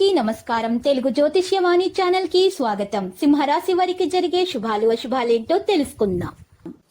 అందరికీ నమస్కారం. తెలుగు జ్యోతిష్యవాణి ఛానల్ కి స్వాగతం. సింహరాశి వారికి జరిగే శుభాలు అశుభాలేంటో తెలుసుకుందాం.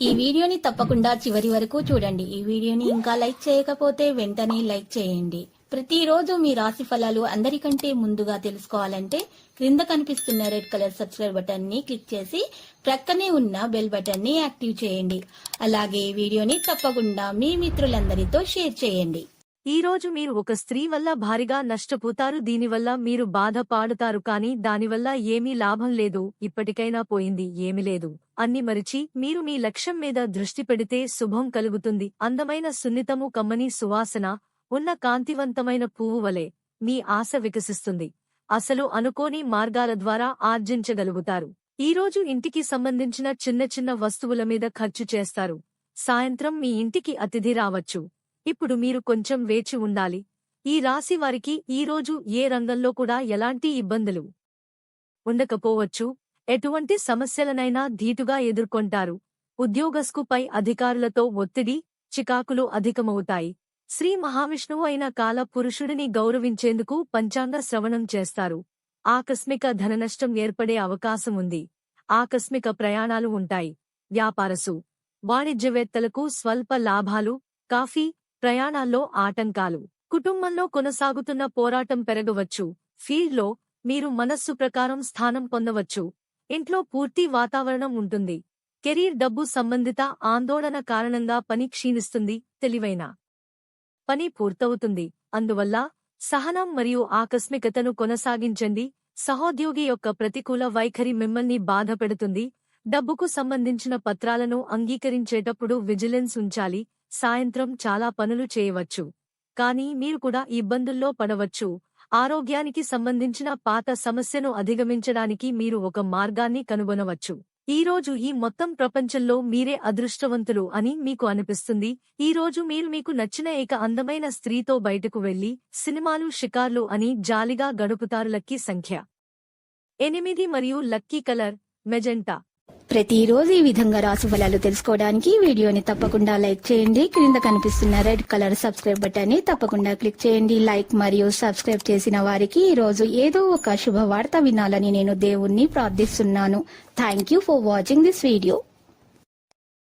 ఈ వీడియోని తప్పకుండా చివరి వరకు చూడండి. ఈ వీడియోని ఇంకా లైక్ చేయకపోతే వెంటనే లైక్ చేయండి. ప్రతిరోజు మీ రాశి ఫలాలు అందరికంటే ముందుగా తెలుసుకోవాలంటే క్రింద కనిపిస్తున్న రెడ్ కలర్ సబ్స్క్రైబ్ బటన్ ని క్లిక్ చేసి ప్రక్కనే ఉన్న బెల్ బటన్ ని యాక్టివ్ చేయండి. అలాగే ఈ వీడియోని తప్పకుండా మీ మిత్రులందరితో షేర్ చేయండి. ఈ రోజు మీరు ఒక స్త్రీ వల్ల భారీగా నష్టపోతారు. దీనివల్ల మీరు బాధపడతారు, కానీ దానివల్ల ఏమీ లాభం లేదు. ఇప్పటికైనా పోయింది ఏమీ లేదు అన్ని మరిచి మీరు మీ లక్ష్యం మీద దృష్టి పెడితే శుభం కలుగుతుంది. అందమైన సున్నితము కమ్మని సువాసన ఉన్న కాంతివంతమైన పువ్వు వలె మీ ఆశ వికసిస్తుంది. అసలు అనుకోని మార్గాల ద్వారా ఆర్జించగలుగుతారు. ఈ రోజు ఇంటికి సంబంధించిన చిన్న చిన్న వస్తువుల మీద ఖర్చు చేస్తారు. సాయంత్రం మీ ఇంటికి అతిథి రావచ్చు. ఇప్పుడు మీరు కొంచెం వేచి ఉండాలి. ఈ రాశి వారికి ఈ రోజు ఏ రంగంలో కూడా ఎలాంటి ఇబ్బందులు ఉండకపోవచ్చు. ఎటువంటి సమస్యలనైనా ధీటుగా ఎదుర్కొంటారు. ఉద్యోగస్తుపై అధికారులతో ఒత్తిడి, చికాకులు అధికమవుతాయి. శ్రీ మహావిష్ణువు అయిన కాల పురుషుడిని గౌరవించేందుకు పంచాంగ శ్రవణం చేస్తారు. ఆకస్మిక ధననష్టం ఏర్పడే అవకాశం ఉంది. ఆకస్మిక ప్రయాణాలు ఉంటాయి. వ్యాపారసు వాణిజ్యవేత్తలకు స్వల్ప లాభాలు. కాఫీ ప్రయాణాల్లో ఆటంకాలు. కుటుంబంలో కొనసాగుతున్న పోరాటం పెరగవచ్చు. ఫీల్డ్లో మీరు మనస్సు ప్రకారం స్థానం పొందవచ్చు. ఇంట్లో పూర్తి వాతావరణం ఉంటుంది. కెరీర్ డబ్బు సంబంధిత ఆందోళన కారణంగా పని క్షీణిస్తుంది. తెలివైన పని పూర్తవుతుంది. అందువల్ల సహనం మరియు ఆకస్మికతను కొనసాగించండి. సహోద్యోగి యొక్క ప్రతికూల వైఖరి మిమ్మల్ని బాధపెడుతుంది. డబ్బుకు సంబంధించిన పత్రాలను అంగీకరించేటప్పుడు విజిలెన్స్ ఉంచాలి. సాయంత్రం చాలా పనులు చేయవచ్చు, కానీ మీరు కూడా ఇబ్బందుల్లో పడవచ్చు. ఆరోగ్యానికి సంబంధించిన పాత సమస్యను అధిగమించడానికి మీరు ఒక మార్గాన్ని కనుగొనవచ్చు. ఈ రోజు ఈ మొత్తం ప్రపంచంలో మీరే అదృష్టవంతులు అని మీకు అనిపిస్తుంది. ఈ రోజు మీరు మీకు నచ్చిన ఏక అందమైన స్త్రీతో బయటకు వెళ్లి సినిమాలు, షికార్లు అని జాలిగా గడుపుతారు. లక్కీ సంఖ్య 8 మరియు లక్కీ కలర్ మెజెంటా. ప్రతిరోజు ఈ విధంగా రాశి ఫలాలు తెలుసుకోవడానికి వీడియోని తప్పకుండా లైక్ చేయండి. క్రింద కనిపిస్తున్న రెడ్ కలర్ సబ్స్క్రైబ్ బటన్ ని తప్పకుండా క్లిక్ చేయండి. లైక్ మరియు సబ్స్క్రైబ్ చేసిన వారికి ఈ రోజు ఏదో ఒక శుభవార్త వినాలని నేను దేవుణ్ణి ప్రార్థిస్తున్నాను. Thank you for watching this video.